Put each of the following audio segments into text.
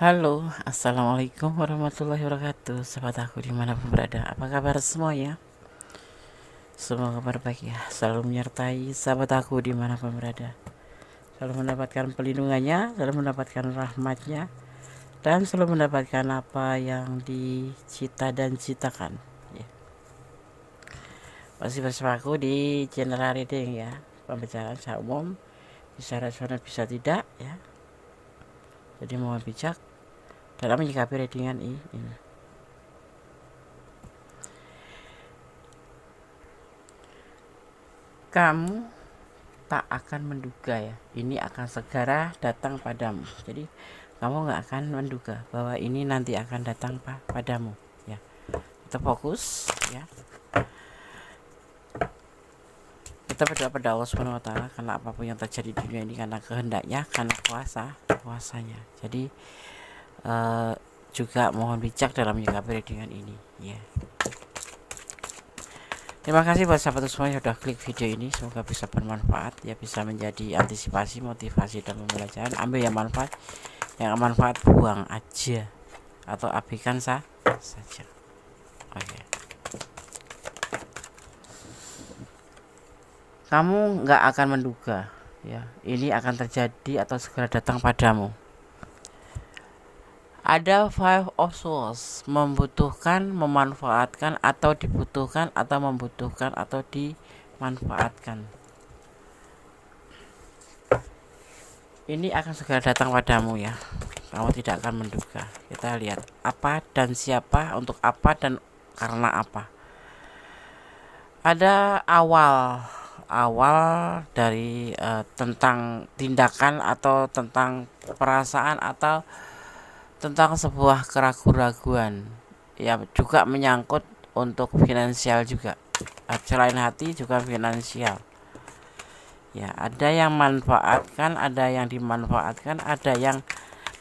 Halo, assalamualaikum warahmatullahi wabarakatuh. Sahabat aku dimanapun berada, apa kabar semuanya? Semoga kabar baik ya, selalu menyertai sahabat aku dimanapun berada, selalu mendapatkan pelindungannya, selalu mendapatkan rahmatnya, dan selalu mendapatkan apa yang dicita dan citakan ya. Masih bersama aku di general reading ya, pembicaraan secara umum, bisa rasional bisa tidak ya. Jadi mohon bijak dalam menyikapi readingan ini. Kamu tak akan menduga ya, ini akan segera datang padamu. Jadi kamu nggak akan menduga bahwa ini nanti akan datang padamu ya. Kita fokus ya. Kita berdoa pada Allah Subhanahu wa taala karena apapun yang terjadi di dunia ini karena kehendaknya, karena kuasanya. Jadi juga mohon bijak dalam menyikapi readingan ini ya. Terima kasih buat sahabat semua yang sudah klik video ini, semoga bisa bermanfaat ya, bisa menjadi antisipasi, motivasi dalam pembelajaran. Ambil yang manfaat, yang manfaat buang aja atau abaikan saja. Oke. Kamu nggak akan menduga ya, ini akan terjadi atau segera datang padamu. Ada Five of Swords, membutuhkan, memanfaatkan, atau dibutuhkan, atau membutuhkan, atau dimanfaatkan. Ini akan segera datang padamu ya. Kamu tidak akan menduga. Kita lihat apa dan siapa, untuk apa dan karena apa. Ada awal dari tentang tindakan atau tentang perasaan atau tentang sebuah keraguan-raguan ya, juga menyangkut untuk finansial juga. Selain hati juga finansial ya. Ada yang manfaatkan, ada yang dimanfaatkan, ada yang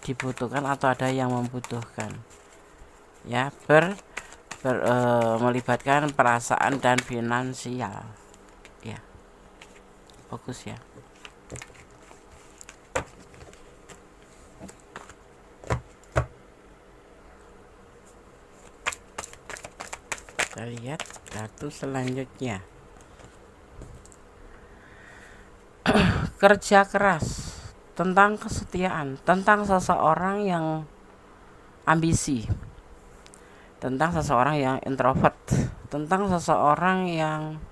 dibutuhkan atau ada yang membutuhkan ya, melibatkan perasaan dan finansial ya. Fokus ya. Kita lihat kartu selanjutnya. Kerja keras, tentang kesetiaan, tentang seseorang yang ambisi, tentang seseorang yang introvert, tentang seseorang yang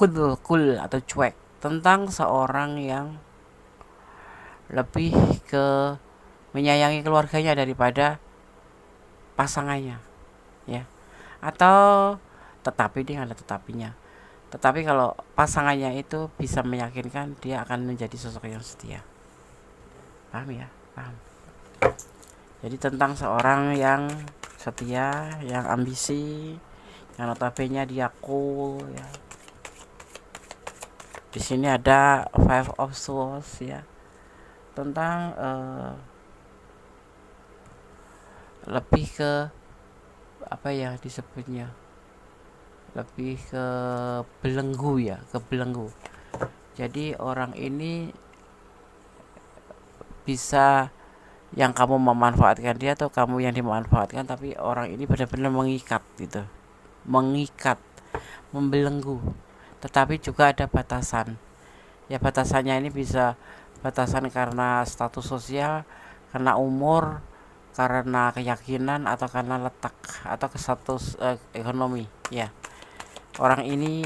cool atau cuek, tentang seorang yang lebih ke menyayangi keluarganya daripada pasangannya ya. Atau tetapi dia ada tetapinya, tetapi kalau pasangannya itu bisa meyakinkan, dia akan menjadi sosok yang setia. Paham ya? Paham. Jadi tentang seorang yang setia, yang ambisi, yang notabene dia cool ya. Di sini ada Five of Swords ya, tentang lebih ke apa ya disebutnya, lebih ke belenggu ya, ke belenggu. Jadi orang ini bisa yang kamu memanfaatkan dia atau kamu yang dimanfaatkan, tapi orang ini benar-benar mengikat gitu, mengikat, membelenggu. Tetapi juga ada batasan ya. Batasannya ini bisa batasan karena status sosial, karena umur, karena keyakinan, atau karena letak, atau ke status ekonomi ya. Orang ini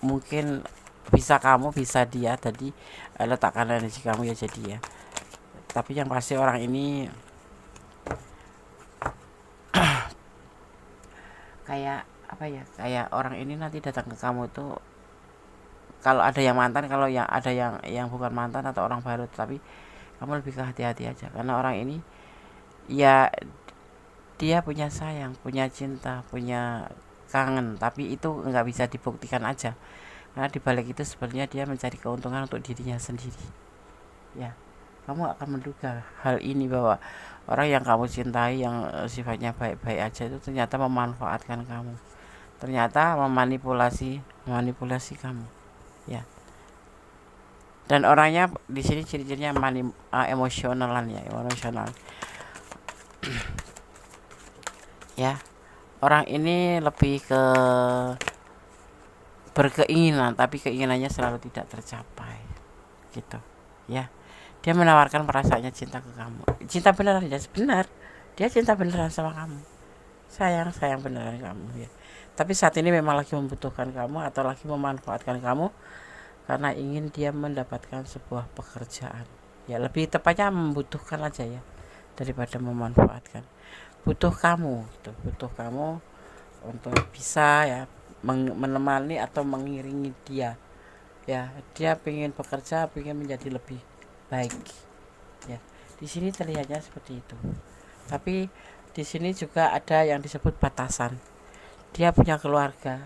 mungkin bisa kamu, bisa dia, tadi letakkan energi kamu ya jadi ya. Tapi yang pasti orang ini kayak apa ya, kayak orang ini nanti datang ke kamu tuh, kalau ada yang mantan, kalau yang ada yang bukan mantan atau orang baru, tapi kamu lebih ke hati-hati aja, karena orang ini ya dia punya sayang, punya cinta, punya kangen, tapi itu nggak bisa dibuktikan aja, karena dibalik itu sebenarnya dia mencari keuntungan untuk dirinya sendiri ya. Kamu akan menduga hal ini, bahwa orang yang kamu cintai, yang sifatnya baik-baik aja, itu ternyata memanfaatkan kamu, ternyata memanipulasi kamu ya. Dan orangnya di sini ciri-cirinya emosionalan ya, emosional ya. Orang ini lebih ke berkeinginan, tapi keinginannya selalu tidak tercapai gitu ya. Dia menawarkan perasaannya cinta ke kamu, cinta beneran ya, benar, dia cinta beneran sama kamu, sayang sayang beneran kamu ya. Tapi saat ini memang lagi membutuhkan kamu atau lagi memanfaatkan kamu karena ingin dia mendapatkan sebuah pekerjaan ya, lebih tepatnya membutuhkan aja ya daripada memanfaatkan. Butuh kamu gitu, butuh kamu untuk bisa ya menemani atau mengiringi dia ya. Dia pengen bekerja, pengen menjadi lebih baik ya. Di sini terlihatnya seperti itu. Tapi di sini juga ada yang disebut batasan. Dia punya keluarga,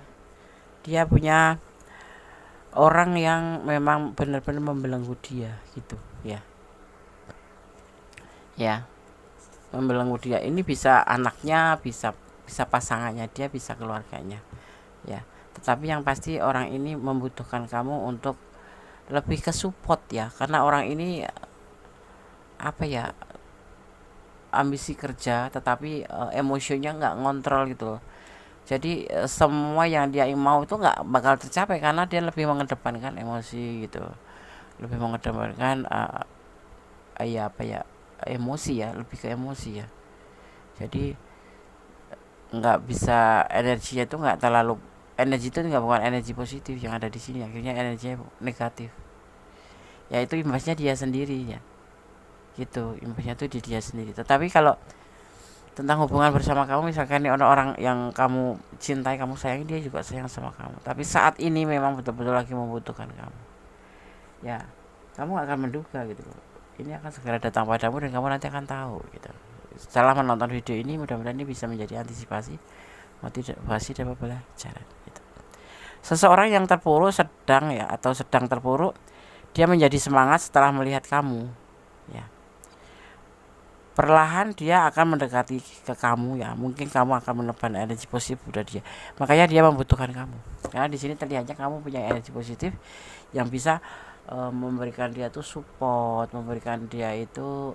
dia punya orang yang memang benar-benar membelenggu dia gitu ya. Ya, membelenggu dia ini bisa anaknya, bisa bisa pasangannya dia, bisa keluarganya ya. Tetapi yang pasti orang ini membutuhkan kamu untuk lebih ke support ya, karena orang ini apa ya, ambisi kerja tetapi emosinya nggak ngontrol gitu loh. Jadi semua yang dia mau itu nggak bakal tercapai karena dia lebih mengedepankan emosi gitu, lebih mengedepankan ya apa ya, emosi ya, lebih ke emosi ya. Jadi nggak bisa, energinya itu nggak terlalu, energi itu nggak, bukan energi positif yang ada di sini, akhirnya energinya negatif ya. Itu imbasnya dia sendiri ya gitu, imbasnya itu di dia sendiri. Tetapi kalau tentang hubungan bersama kamu, misalkan ini orang yang kamu cintai, kamu sayangi, dia juga sayang sama kamu, tapi saat ini memang betul-betul lagi membutuhkan kamu ya. Kamu akan menduga gitu, ini akan segera datang padamu dan kamu nanti akan tahu gitu. Setelah menonton video ini, mudah-mudahan ini bisa menjadi antisipasi, motivasi dan pembelajaran gitu. Seseorang yang terpuruk sedang ya, atau sedang terpuruk, dia menjadi semangat setelah melihat kamu ya. Perlahan dia akan mendekati ke kamu ya, mungkin kamu akan menebar energi positif dari dia, makanya dia membutuhkan kamu. Karena di sini terlihatnya kamu punya energi positif yang bisa memberikan dia tuh support, memberikan dia itu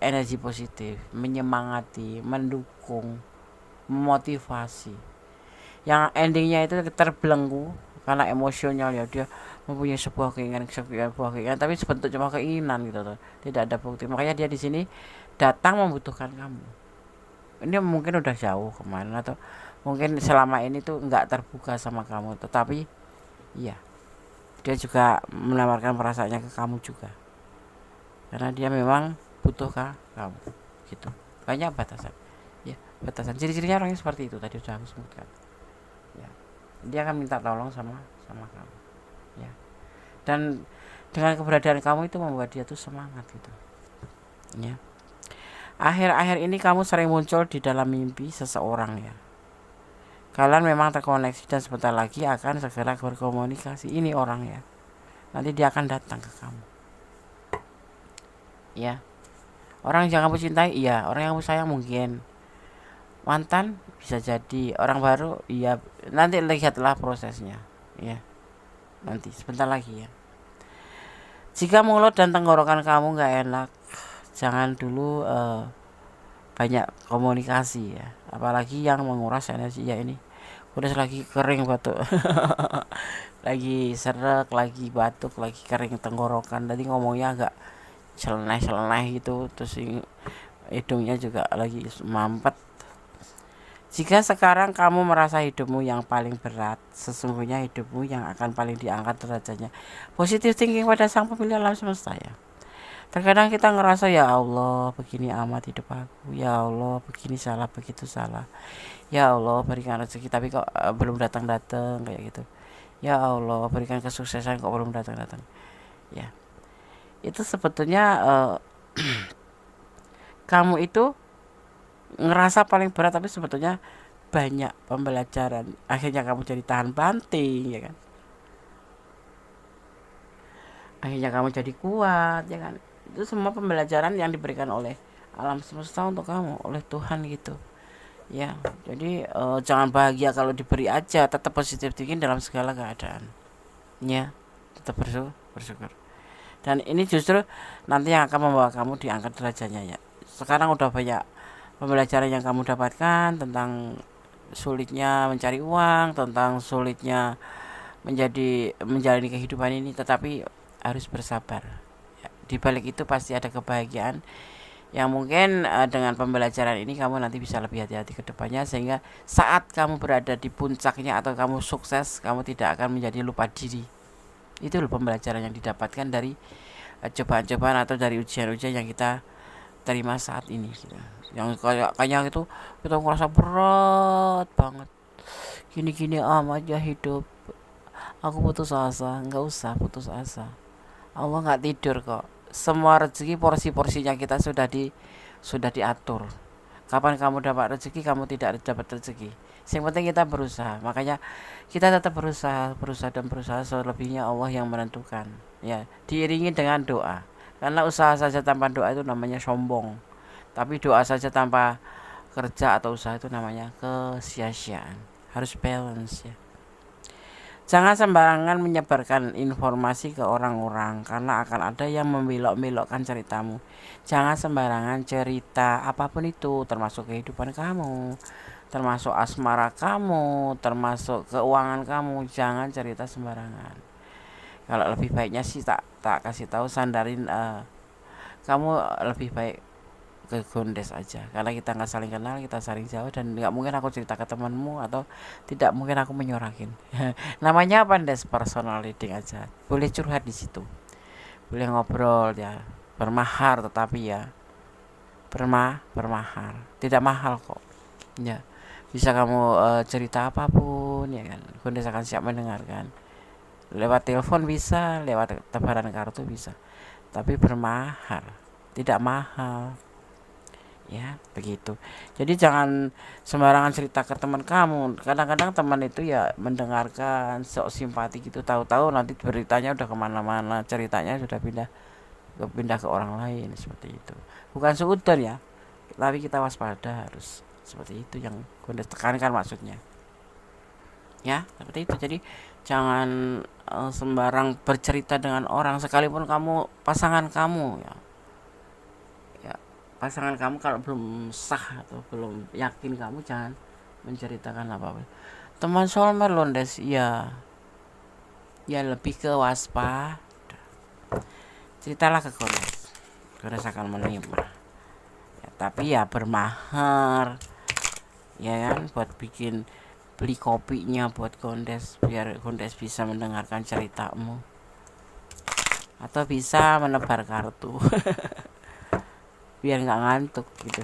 energi positif, menyemangati, mendukung, memotivasi. Yang endingnya itu terbelenggu karena emosional ya, dia mempunyai sebuah keinginan, tapi sebentuk cuma keinginan gitu tuh, tidak ada bukti. Makanya dia di sini datang membutuhkan kamu. Ini mungkin udah jauh kemarin, atau mungkin selama ini tuh nggak terbuka sama kamu, tetapi iya, dia juga menawarkan perasaannya ke kamu juga, karena dia memang butuh kamu gitu. Banyak batasan ya, batasan. Ciri-cirinya orangnya seperti itu tadi sudah aku sebutkan ya. Dia akan minta tolong sama kamu ya, dan dengan keberadaan kamu itu membuat dia tuh semangat gitu ya. Akhir-akhir ini kamu sering muncul di dalam mimpi seseorang ya. Kalian memang terkoneksi dan sebentar lagi akan segera berkomunikasi. Ini orang ya, nanti dia akan datang ke kamu ya. Orang yang kamu cintai iya, orang yang kamu sayang mungkin, mantan bisa jadi, orang baru iya, nanti lihatlah prosesnya ya, nanti sebentar lagi ya. Jika mulut dan tenggorokan kamu nggak enak, jangan dulu banyak komunikasi ya, apalagi yang menguras energi ya. Ini udah lagi kering batuk lagi serak, lagi batuk, lagi kering tenggorokan, tadi ngomongnya agak celeneh gitu, terus hidungnya juga lagi mampet. Jika sekarang kamu merasa hidupmu yang paling berat, sesungguhnya hidupmu yang akan paling diangkat derajatnya. Positive thinking pada sang pemilik alam semesta ya. Terkadang kita ngerasa, ya Allah begini amat hidup aku, ya Allah begini salah, begitu salah, ya Allah berikan rezeki tapi kok belum datang-datang kayak gitu, ya Allah berikan kesuksesan kok belum datang-datang ya. Itu sebetulnya kamu itu ngerasa paling berat, tapi sebetulnya banyak pembelajaran, akhirnya kamu jadi tahan banting ya kan, akhirnya kamu jadi kuat ya kan. Itu semua pembelajaran yang diberikan oleh alam semesta untuk kamu, oleh Tuhan gitu ya. Jadi jangan bahagia kalau diberi aja, tetap positif thinking dalam segala keadaan ya, tetap bersyukur. Dan ini justru nanti yang akan membawa kamu diangkat derajatnya ya. Sekarang udah banyak pembelajaran yang kamu dapatkan tentang sulitnya mencari uang, tentang sulitnya menjalani kehidupan ini, tetapi harus bersabar. Ya, di balik itu pasti ada kebahagiaan yang mungkin dengan pembelajaran ini kamu nanti bisa lebih hati-hati ke depannya, sehingga saat kamu berada di puncaknya atau kamu sukses, kamu tidak akan menjadi lupa diri. Itu loh pembelajaran yang didapatkan dari cobaan-cobaan atau dari ujian-ujian yang kita terima saat ini gitu. Yang kayaknya itu kita ngerasa berat banget, gini-gini aja hidup, aku putus asa. Nggak usah putus asa, Allah nggak tidur kok. Semua rezeki porsi-porsinya kita sudah diatur. Kapan kamu dapat rezeki, kamu tidak dapat rezeki, yang penting kita berusaha. Makanya kita tetap berusaha selebihnya Allah yang menentukan ya, diiringi dengan doa. Karena usaha saja tanpa doa itu namanya sombong, tapi doa saja tanpa kerja atau usaha itu namanya kesia-siaan. Harus balance ya. Jangan sembarangan menyebarkan informasi ke orang-orang, karena akan ada yang membelok-belokkan ceritamu. Jangan sembarangan cerita apapun itu, termasuk kehidupan kamu, termasuk asmara kamu, termasuk keuangan kamu. Jangan cerita sembarangan. Kalau lebih baiknya sih tak kasih tahu, sandarin kamu lebih baik ke Gondes aja, karena kita nggak saling kenal, kita saling jauh, dan nggak mungkin aku cerita ke temanmu, atau tidak mungkin aku menyorakin. Namanya apa, Des? Personal reading aja, boleh curhat di situ, boleh ngobrol ya, bermahar, tetapi ya bermahar, tidak mahal kok ya. Bisa kamu cerita apapun ya kan, Gondes akan siap mendengarkan. Lewat telepon bisa, lewat tebaran kartu bisa, tapi bermahar, tidak mahal ya, begitu. Jadi jangan sembarangan cerita ke teman kamu. Kadang-kadang teman itu ya mendengarkan sok simpati gitu, tahu-tahu nanti beritanya udah kemana-mana, ceritanya sudah pindah ke orang lain, seperti itu. Bukan seudon ya, tapi kita waspada, harus seperti itu yang gue tekankan maksudnya ya, seperti itu. Jadi jangan sembarang bercerita dengan orang, sekalipun kamu pasangan kamu ya. Pasangan kamu kalau belum sah atau belum yakin, kamu jangan menceritakan apa-apa. Teman soulmate londes ya lebih ke waspada. Ceritalah ke Gondes akan menerima ya, tapi ya bermahar ya kan, buat beli kopinya buat Gondes, biar Gondes bisa mendengarkan ceritamu, atau bisa menebar kartu biar nggak ngantuk gitu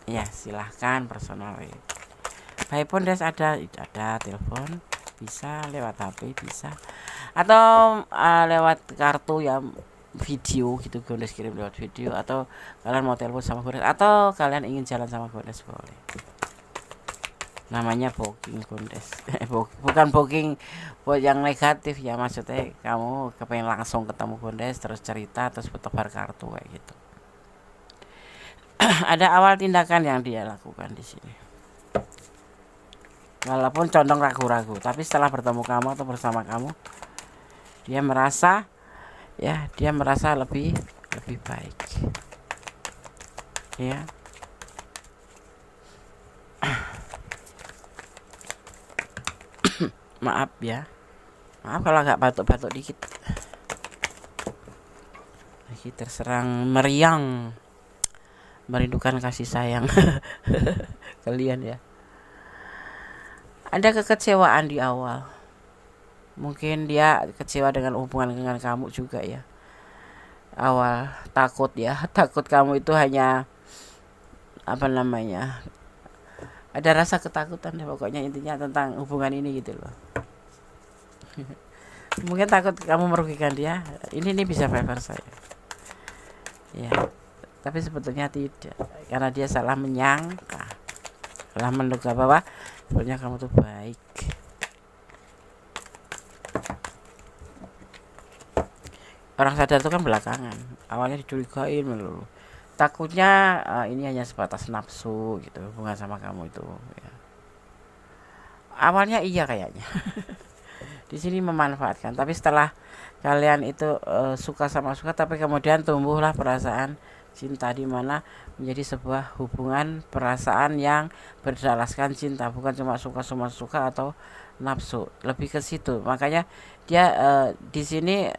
ya. Silahkan personal ya. Pun Des ada telepon, bisa lewat HP, bisa, atau lewat kartu ya, video gitu, Gondes kirim lewat video, atau kalian mau telepon sama Gondes, atau kalian ingin jalan sama Gondes, boleh. Namanya booking Gondes bukan booking buat yang negatif ya, maksudnya kamu kepengen langsung ketemu Gondes, terus cerita, terus tebar kartu kayak gitu. Ada awal tindakan yang dia lakukan di sini, walaupun condong ragu-ragu, tapi setelah bertemu kamu atau bersama kamu, dia merasa lebih baik ya. Maaf kalau agak batuk-batuk dikit, lagi terserang meriang, merindukan kasih sayang kalian ya. Ada kekecewaan di awal, mungkin dia kecewa dengan hubungan dengan kamu juga ya. Awal takut kamu itu hanya ada rasa ketakutan ya, pokoknya intinya tentang hubungan ini gitu loh. Mungkin takut kamu merugikan dia, ini bisa favor saya ya, tapi sebetulnya tidak, karena dia salah menyangka, salah menduga bahwa sebenarnya kamu tuh baik. Orang sadar itu kan belakangan, awalnya dicurigain melulu, takutnya ini hanya sebatas nafsu gitu, hubungan sama kamu itu ya. Awalnya iya kayaknya di sini memanfaatkan, tapi setelah kalian itu suka sama suka, tapi kemudian tumbuhlah perasaan cinta, di mana menjadi sebuah hubungan perasaan yang berdasarkan cinta, bukan cuma suka atau nafsu, lebih ke situ. Makanya dia di sini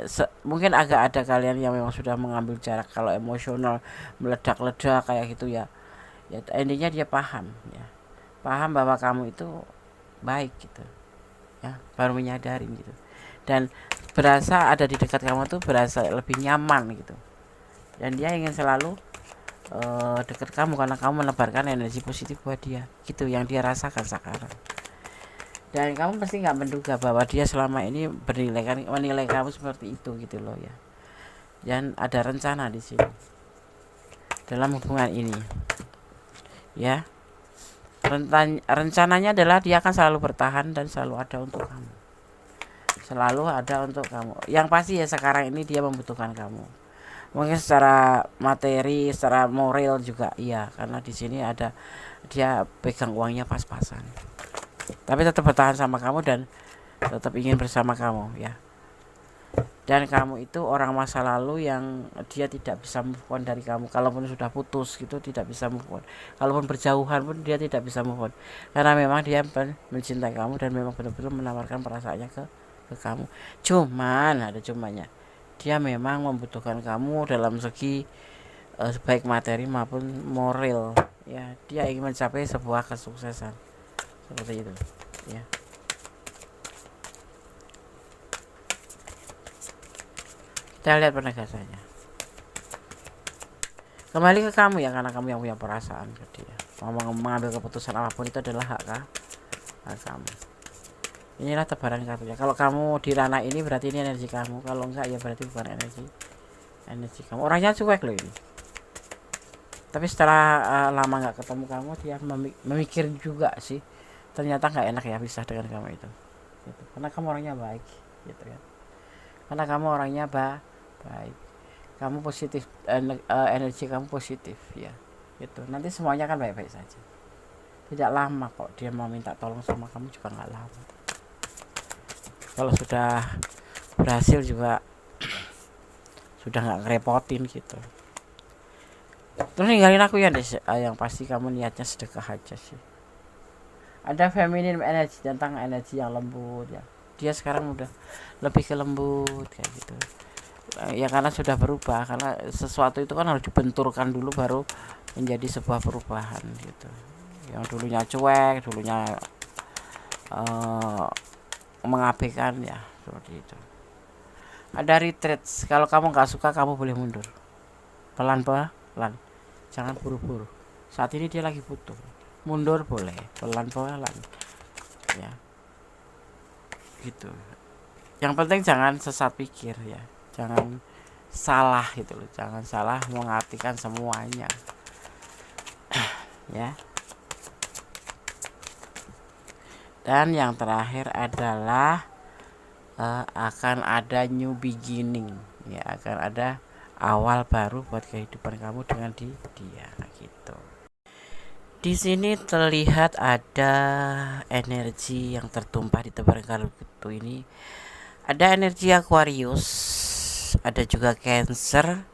mungkin agak ada kalian yang memang sudah mengambil jarak kalau emosional meledak-ledak kayak gitu ya. Ya intinya dia paham ya. Paham bahwa kamu itu baik gitu. Ya, baru menyadari gitu. Dan berasa ada di dekat kamu tuh berasa lebih nyaman gitu. Dan dia ingin selalu dekat kamu karena kamu menebarkan energi positif buat dia. Gitu yang dia rasakan sekarang. Dan kamu pasti nggak menduga bahwa dia selama ini menilai kamu seperti itu gitu loh ya. Dan ada rencana di sini dalam hubungan ini ya. Rencananya adalah dia akan selalu bertahan dan selalu ada untuk kamu, selalu ada untuk kamu. Yang pasti ya sekarang ini dia membutuhkan kamu, mungkin secara materi, secara moral juga iya, karena di sini ada dia pegang uangnya pas-pasan, tapi tetap bertahan sama kamu dan tetap ingin bersama kamu ya. Dan kamu itu orang masa lalu yang dia tidak bisa move on dari kamu. Kalaupun sudah putus gitu tidak bisa move on, kalaupun berjauhan pun dia tidak bisa move on, karena memang dia mencintai kamu dan memang benar-benar menawarkan perasaannya ke kamu. Cuman ada cumannya, dia memang membutuhkan kamu dalam segi baik materi maupun moral ya. Dia ingin mencapai sebuah kesuksesan seperti itu ya. Kita lihat penegasannya. Kembali ke kamu ya, karena kamu yang punya perasaan ke dia. Mau mengambil keputusan apapun itu adalah hak kamu. Inilah tebaran kartunya. Kalau kamu di ranah ini berarti ini energi kamu. Kalau enggak ya berarti bukan energi kamu. Orangnya cuek loh ini. Tapi setelah lama nggak ketemu kamu, dia memikir juga sih. Ternyata nggak enak ya pisah dengan kamu itu. Gitu. Karena kamu orangnya baik, gitu kan. Karena kamu orangnya baik, kamu positif, energi kamu positif ya, gitu. Nanti semuanya kan baik-baik saja. Tidak lama kok dia mau minta tolong sama kamu, juga nggak lama. Kalau sudah berhasil juga sudah nggak ngerepotin gitu. Terus ninggalin aku ya deh, yang pasti kamu niatnya sedekah aja sih. Ada feminine energy, tentang energi yang lembut ya. Dia sekarang udah lebih ke lembut kayak gitu ya, karena sudah berubah. Karena sesuatu itu kan harus dibenturkan dulu baru menjadi sebuah perubahan gitu. Yang dulunya cuek, dulunya mengabaikan ya, seperti itu. Ada retreat. Kalau kamu nggak suka, kamu boleh mundur pelan-pelan, jangan buru-buru. Saat ini dia lagi butuh, mundur boleh pelan-pelan ya, gitu. Yang penting jangan sesat pikir ya, jangan salah gitu loh, jangan salah mengartikan semuanya ya. Dan yang terakhir adalah akan ada new beginning ya, akan ada awal baru buat kehidupan kamu dengan dia gitu. Di sini terlihat ada energi yang tertumpah di tebaran kartu ini. Ada energi Aquarius, ada juga Cancer,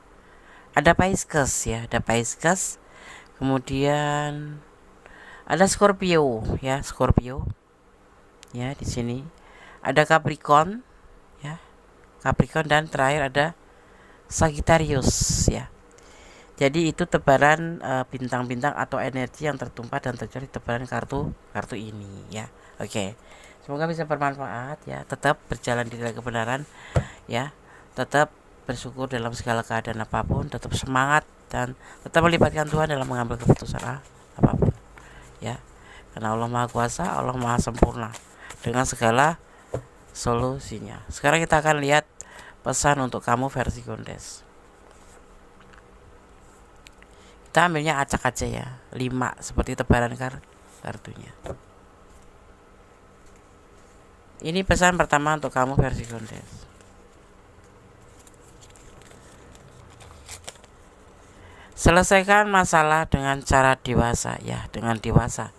ada Pisces ya, ada Pisces. Kemudian ada Scorpio ya, Scorpio. Ya, di sini ada Capricorn ya. Capricorn, dan terakhir ada Sagittarius ya. Jadi itu tebaran bintang-bintang atau energi yang tertumpah dan terjadi tebaran kartu ini ya. Oke. Semoga bisa bermanfaat ya. Tetap berjalan di jalan kebenaran ya. Tetap bersyukur dalam segala keadaan apapun, tetap semangat dan tetap melibatkan Tuhan dalam mengambil keputusan apapun ya. Karena Allah Maha Kuasa, Allah Maha Sempurna dengan segala solusinya. Sekarang kita akan lihat pesan untuk kamu versi Gondes. Kita ambilnya acak aja ya, 5 seperti tebaran kartunya. Ini pesan pertama untuk kamu versi Gondes. Selesaikan masalah dengan cara dewasa ya, dengan dewasa.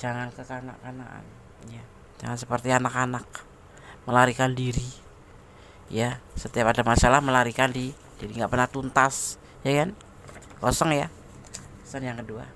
Jangan kekanak-kanakan ya. Jangan seperti anak-anak melarikan diri ya. Setiap ada masalah melarikan diri, jadi nggak pernah tuntas, ya kan? Kosong ya. Pesan yang kedua.